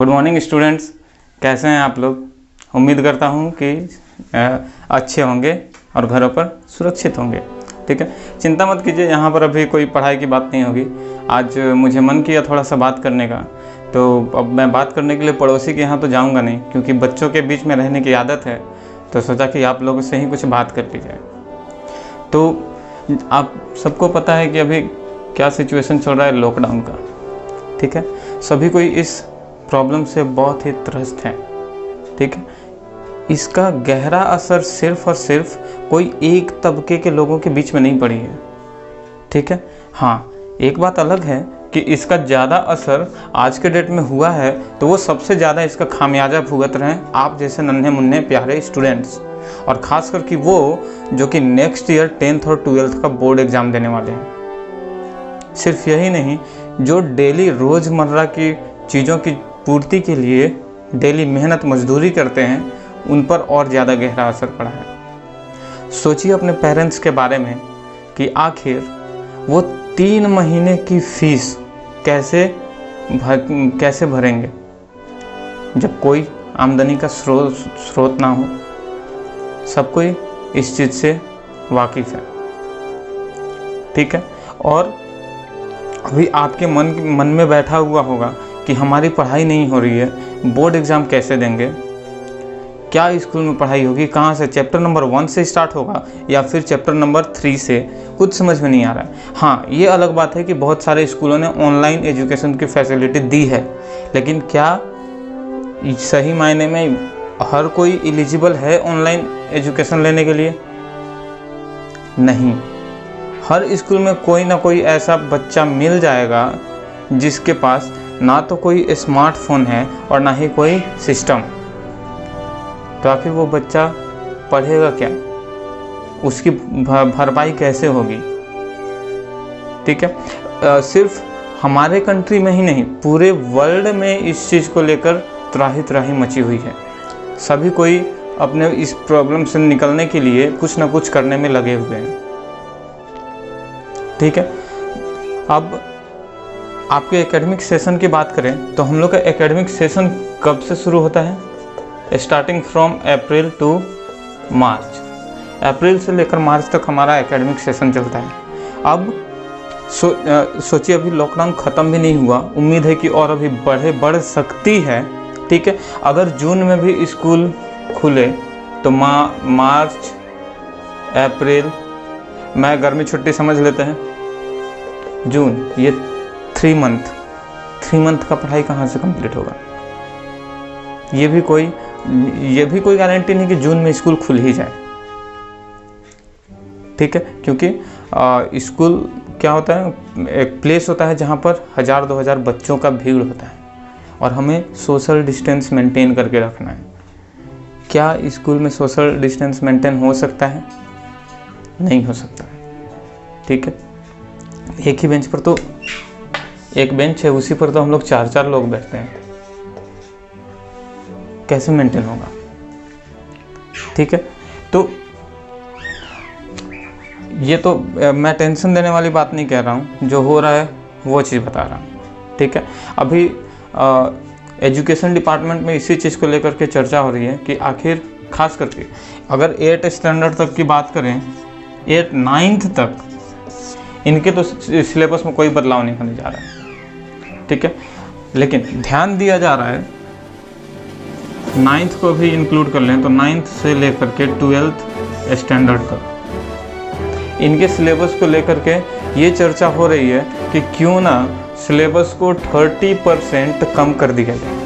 Good morning students, कैसे हैं आप लोग। उम्मीद करता हूं कि अच्छे होंगे और घरों पर सुरक्षित होंगे। ठीक है, चिंता मत कीजिए, यहाँ पर अभी कोई पढ़ाई की बात नहीं होगी। आज मुझे मन किया थोड़ा सा बात करने का, तो अब मैं बात करने के लिए पड़ोसी के यहाँ तो जाऊँगा नहीं, क्योंकि बच्चों के बीच में रहने की आदत है। तो सोचा कि आप लोगों से ही कुछ बात कर ली जाए। तो आप सबको पता है कि अभी क्या सिचुएशन चल रहा है लॉकडाउन का। ठीक है, सभी कोई इस प्रॉब्लम से बहुत ही त्रस्त हैं। ठीक है, इसका गहरा असर सिर्फ और सिर्फ कोई एक तबके के लोगों के बीच में नहीं पड़ी है। ठीक है, हाँ, एक बात अलग है कि इसका ज़्यादा असर आज के डेट में हुआ है, तो वो सबसे ज़्यादा इसका खामियाजा भुगत रहे हैं आप जैसे नन्हे मुन्ने प्यारे स्टूडेंट्स, और ख़ास करके वो जो कि नेक्स्ट ईयर 10th और 12th का बोर्ड एग्ज़ाम देने वाले हैं। सिर्फ यही नहीं, जो डेली रोज़मर्रा की चीज़ों की पूर्ति के लिए डेली मेहनत मजदूरी करते हैं, उन पर और ज़्यादा गहरा असर पड़ा है। सोचिए अपने पेरेंट्स के बारे में कि आखिर वो 3 महीने की फीस कैसे भरेंगे जब कोई आमदनी का स्रोत ना हो। सब कोई इस चीज़ से वाकिफ़ है। ठीक है, और अभी आपके मन में बैठा हुआ होगा कि हमारी पढ़ाई नहीं हो रही है, बोर्ड एग्ज़ाम कैसे देंगे, क्या स्कूल में पढ़ाई होगी, कहाँ से, चैप्टर नंबर 1 से स्टार्ट होगा या फिर चैप्टर नंबर 3 से, कुछ समझ में नहीं आ रहा है। हाँ, ये अलग बात है कि बहुत सारे स्कूलों ने ऑनलाइन एजुकेशन की फैसिलिटी दी है, लेकिन क्या सही मायने में हर कोई एलिजिबल है ऑनलाइन एजुकेशन लेने के लिए? नहीं। हर स्कूल में कोई ना कोई ऐसा बच्चा मिल जाएगा जिसके पास ना तो कोई स्मार्टफोन है और ना ही कोई सिस्टम। तो आखिर वो बच्चा पढ़ेगा क्या, उसकी भरपाई कैसे होगी? ठीक है, सिर्फ हमारे कंट्री में ही नहीं, पूरे वर्ल्ड में इस चीज़ को लेकर त्राही त्राही मची हुई है। सभी कोई अपने इस प्रॉब्लम से निकलने के लिए कुछ ना कुछ करने में लगे हुए हैं। ठीक है, अब आपके एकेडमिक सेशन की बात करें तो हम लोग का एकेडमिक सेशन कब से शुरू होता है? स्टार्टिंग फ्रॉम अप्रैल टू मार्च। अप्रैल से लेकर मार्च तक हमारा एकेडमिक सेशन चलता है। अब सोचिए, अभी लॉकडाउन ख़त्म भी नहीं हुआ, उम्मीद है कि और अभी बढ़ सकती है। ठीक है, अगर जून में भी स्कूल खुले तो मार्च, अप्रैल, मैं गर्मी छुट्टी समझ लेते हैं, जून, ये 3 मंथ का पढ़ाई कहाँ से कंप्लीट होगा? ये भी कोई गारंटी नहीं कि जून में स्कूल खुल ही जाए। ठीक है, क्योंकि स्कूल क्या होता है, एक प्लेस होता है जहाँ पर 1000-2000 बच्चों का भीड़ होता है, और हमें सोशल डिस्टेंस मेंटेन करके रखना है। क्या स्कूल में सोशल डिस्टेंस मेंटेन हो सकता है? नहीं हो सकता है। ठीक है, एक ही बेंच पर तो एक बेंच है, उसी पर तो हम लोग 4-4 लोग बैठते हैं, कैसे मेंटेन होगा? ठीक है, तो ये तो मैं टेंशन देने वाली बात नहीं कह रहा हूँ, जो हो रहा है वो चीज़ बता रहा हूँ। ठीक है, अभी एजुकेशन डिपार्टमेंट में इसी चीज़ को लेकर के चर्चा हो रही है कि आखिर खास करके अगर 8th स्टैंडर्ड तक की बात करें, 8th 9th तक इनके तो सिलेबस में कोई बदलाव नहीं होने जा रहा है। ठीक है, लेकिन ध्यान दिया जा रहा है 9th को भी इंक्लूड कर लें तो 9th से लेकर के 12th स्टैंडर्ड तक इनके सिलेबस को लेकर के ये चर्चा हो रही है कि क्यों ना सिलेबस को 30% कम कर दिया जाए,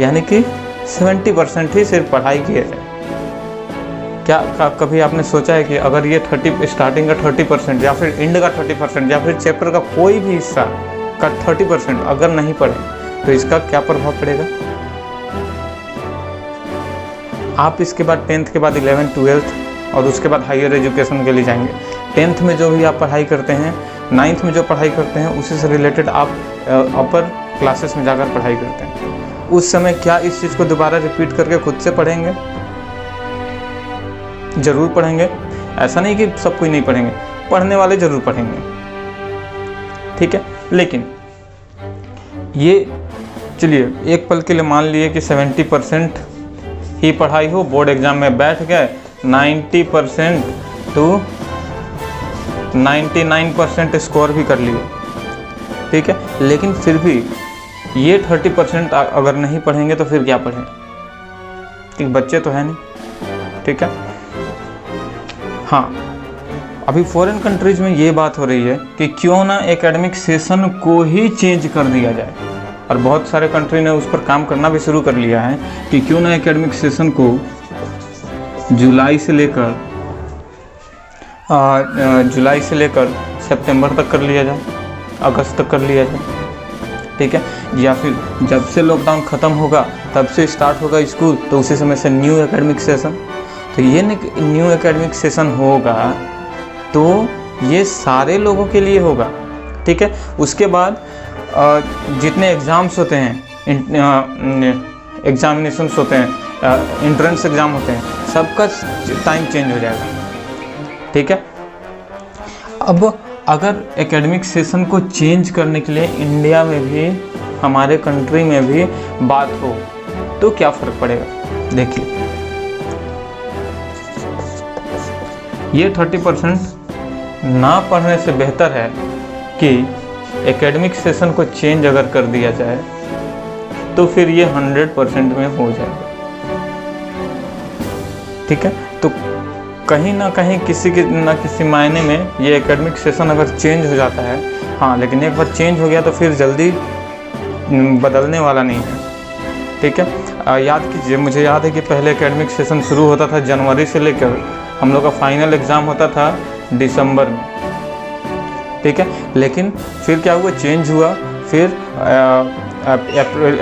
यानी कि 70% ही सिर्फ पढ़ाई किया जाए। क्या कभी आपने सोचा है कि अगर ये स्टार्टिंग का 30% या फिर एंड का 30% या फिर चैप्टर का कोई भी हिस्सा का 30% अगर नहीं पढ़े तो इसका क्या प्रभाव पड़ेगा? आप इसके बाद 10th के बाद 11th 12th और उसके बाद हायर एजुकेशन के लिए जाएंगे। 10th में जो भी आप पढ़ाई करते हैं, 9th में जो पढ़ाई करते हैं, उसी से रिलेटेड आप अपर क्लासेस में जाकर पढ़ाई करते हैं। उस समय क्या इस चीज़ को दोबारा रिपीट करके खुद से पढ़ेंगे? ज़रूर पढ़ेंगे। ऐसा नहीं कि सब कोई नहीं पढ़ेंगे, पढ़ने वाले ज़रूर पढ़ेंगे। ठीक है, लेकिन ये चलिए एक पल के लिए मान लिए कि 70% ही पढ़ाई हो, बोर्ड एग्ज़ाम में बैठ गए, 90% टू 99% स्कोर भी कर लिए, ठीक है। लेकिन फिर भी ये 30% अगर नहीं पढ़ेंगे तो फिर क्या पढ़ें, क्योंकि बच्चे तो है नहीं, ठीक है। हाँ, अभी फॉरेन कंट्रीज में ये बात हो रही है कि क्यों ना एकेडमिक सेशन को ही चेंज कर दिया जाए, और बहुत सारे कंट्री ने उस पर काम करना भी शुरू कर लिया है कि क्यों ना एकेडमिक सेशन को जुलाई से लेकर सितंबर तक कर लिया जाए, अगस्त तक कर लिया जाए, ठीक है। या फिर जब से लॉकडाउन ख़त्म होगा तब से स्टार्ट होगा स्कूल, तो उसी समय से न्यू एकेडमिक सेशन, तो ये न्यू एकेडमिक सेशन होगा तो ये सारे लोगों के लिए होगा, ठीक है। उसके बाद जितने एग्ज़ाम्स होते हैं, एग्जामिनेशंस होते हैं, एंट्रेंस एग्ज़ाम होते हैं, सबका टाइम चेंज हो जाएगा, ठीक है। अब अगर एकेडमिक सेशन को चेंज करने के लिए इंडिया में भी, हमारे कंट्री में भी बात हो तो क्या फ़र्क पड़ेगा। देखिए ये 30% ना पढ़ने से बेहतर है कि एकेडमिक सेशन को चेंज अगर कर दिया जाए तो फिर ये 100% में हो जाएगा, ठीक है। तो कहीं ना कहीं किसी मायने में ये एकेडमिक सेशन अगर चेंज हो जाता है, हाँ, लेकिन एक बार चेंज हो गया तो फिर जल्दी बदलने वाला नहीं है, ठीक है। याद कीजिए, मुझे याद है कि पहले एकेडमिक सेशन शुरू होता था जनवरी से लेकर, हम लोग का फाइनल एग्ज़ाम होता था दिसंबर में, ठीक है। लेकिन फिर क्या हुआ, चेंज हुआ, फिर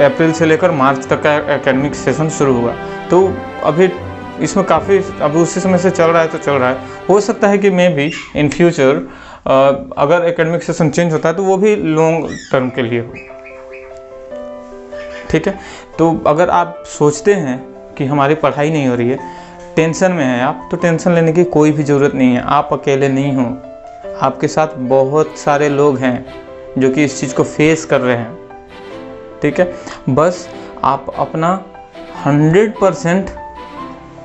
अप्रैल से लेकर मार्च तक का एकेडमिक सेशन शुरू हुआ। तो अभी इसमें काफ़ी, अभी उसी समय से चल रहा है तो चल रहा है। हो सकता है कि मैं भी इन फ्यूचर अगर एकेडमिक सेशन चेंज होता है तो वो भी लॉन्ग टर्म के लिए हो, ठीक है। तो अगर आप सोचते हैं कि हमारी पढ़ाई नहीं हो रही है, टेंशन में हैं आप, तो टेंशन लेने की कोई भी ज़रूरत नहीं है। आप अकेले नहीं हो, आपके साथ बहुत सारे लोग हैं जो कि इस चीज़ को फेस कर रहे हैं, ठीक है। बस आप अपना 100%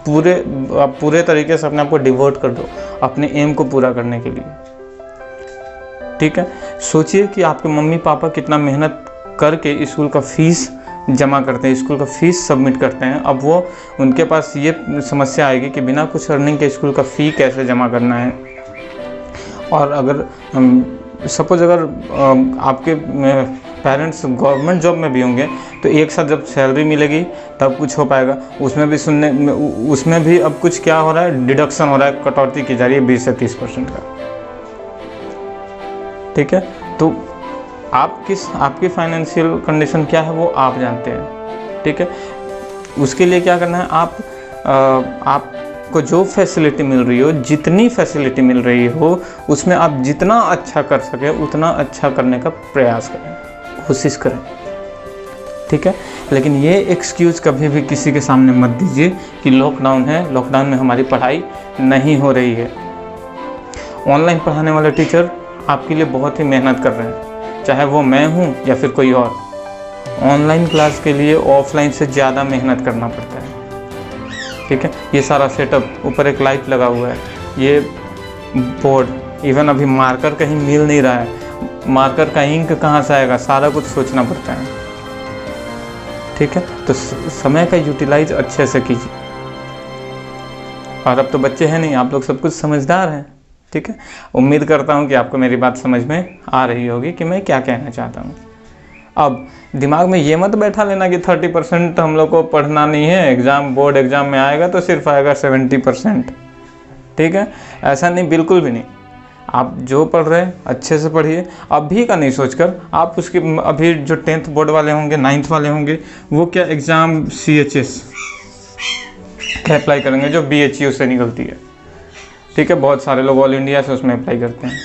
पूरे तरीके से अपने आप को डिवोट कर दो अपने एम को पूरा करने के लिए, ठीक है। सोचिए कि आपके मम्मी पापा कितना मेहनत करके स्कूल का फीस जमा करते हैं, स्कूल का फीस सबमिट करते हैं। अब वो उनके पास ये समस्या आएगी कि बिना कुछ अर्निंग के स्कूल का फ़ी कैसे जमा करना है। और अगर सपोज अगर आपके पेरेंट्स गवर्नमेंट जॉब में भी होंगे तो एक साथ जब सैलरी मिलेगी तब कुछ हो पाएगा। उसमें भी अब कुछ क्या हो रहा है, डिडक्शन हो रहा है, कटौती की जा रही है 20 से 30% का, ठीक है। तो आपकी फाइनेंशियल कंडीशन क्या है वो आप जानते हैं, ठीक है। उसके लिए क्या करना है, आपको जो फैसिलिटी मिल रही हो, जितनी फैसिलिटी मिल रही हो, उसमें आप जितना अच्छा कर सके उतना अच्छा करने का प्रयास करें, कोशिश करें, ठीक है। लेकिन ये एक्सक्यूज़ कभी भी किसी के सामने मत दीजिए कि लॉकडाउन है, लॉकडाउन में हमारी पढ़ाई नहीं हो रही है। ऑनलाइन पढ़ाने वाले टीचर आपके लिए बहुत ही मेहनत कर रहे हैं, चाहे वो मैं हूँ या फिर कोई और। ऑनलाइन क्लास के लिए ऑफलाइन से ज़्यादा मेहनत करना पड़ता है, ठीक है। ये सारा सेटअप, ऊपर एक लाइट लगा हुआ है, ये बोर्ड, इवन अभी मार्कर कहीं मिल नहीं रहा है, मार्कर का इंक कहाँ से आएगा, सारा कुछ सोचना पड़ता है, ठीक है। तो समय का यूटिलाइज अच्छे से कीजिए। और अब तो बच्चे हैं नहीं, आप लोग सब कुछ समझदार हैं, ठीक है। उम्मीद करता हूँ कि आपको मेरी बात समझ में आ रही होगी कि मैं क्या कहना चाहता हूँ। अब दिमाग में ये मत बैठा लेना कि 30% हम लोग को पढ़ना नहीं है, एग्ज़ाम, बोर्ड एग्ज़ाम में आएगा तो सिर्फ आएगा 70%, ठीक है। ऐसा नहीं, बिल्कुल भी नहीं। आप जो पढ़ रहे हैं अच्छे से पढ़िए, अभी का नहीं सोचकर। आप उसके अभी जो 10th बोर्ड वाले होंगे, 9th वाले होंगे, वो क्या एग्ज़ाम CHS का अप्लाई करेंगे जो BHU से निकलती है, ठीक है। बहुत सारे लोग ऑल इंडिया से उसमें अप्लाई करते हैं।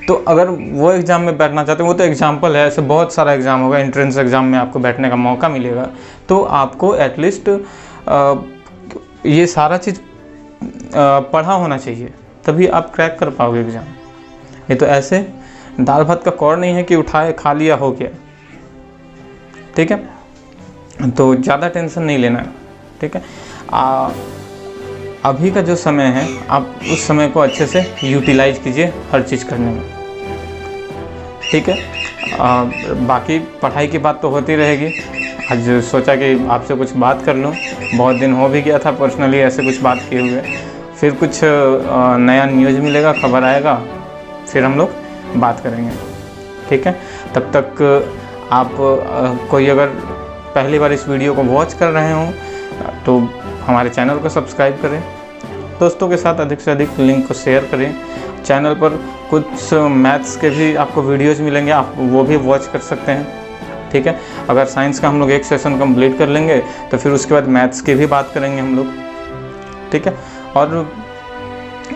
तो अगर वो एग्ज़ाम में बैठना चाहते हैं, वो तो एग्जाम्पल है, ऐसे बहुत सारा एग्ज़ाम होगा, एंट्रेंस एग्ज़ाम में आपको बैठने का मौका मिलेगा, तो आपको एटलीस्ट ये सारा चीज़ पढ़ा होना चाहिए, तभी आप क्रैक कर पाओगे एग्ज़ाम। ये तो ऐसे दाल भात का कौर नहीं है कि उठाए खा लिया हो गया, ठीक है, तो ज़्यादा टेंशन नहीं लेना है, ठीक है। अभी का जो समय है आप उस समय को अच्छे से यूटिलाइज कीजिए हर चीज़ करने में, ठीक है। बाकी पढ़ाई की बात तो होती रहेगी। आज सोचा कि आपसे कुछ बात कर लूँ, बहुत दिन हो भी गया था पर्सनली ऐसे कुछ बात किए हुए। फिर कुछ नया न्यूज़ मिलेगा, खबर आएगा, फिर हम लोग बात करेंगे, ठीक है। तब तक आप कोई अगर पहली बार इस वीडियो को वॉच कर रहे हों तो हमारे चैनल को सब्सक्राइब करें, दोस्तों के साथ अधिक से अधिक लिंक को शेयर करें। चैनल पर कुछ मैथ्स के भी आपको वीडियोज़ मिलेंगे, आप वो भी वॉच कर सकते हैं, ठीक है। अगर साइंस का हम लोग एक सेशन कंप्लीट कर लेंगे तो फिर उसके बाद मैथ्स की भी बात करेंगे हम लोग, ठीक है। और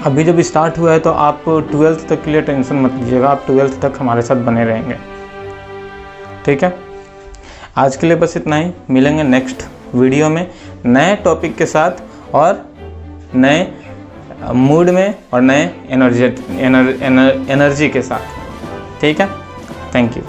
अभी जब स्टार्ट हुआ है तो आप 12th तक के लिए टेंशन मत लीजिएगा, आप 12th तक हमारे साथ बने रहेंगे, ठीक है। आज के लिए बस इतना ही, मिलेंगे नेक्स्ट वीडियो में नए टॉपिक के साथ और नए मूड में और नए एनर्जी के साथ, ठीक है। Thank you.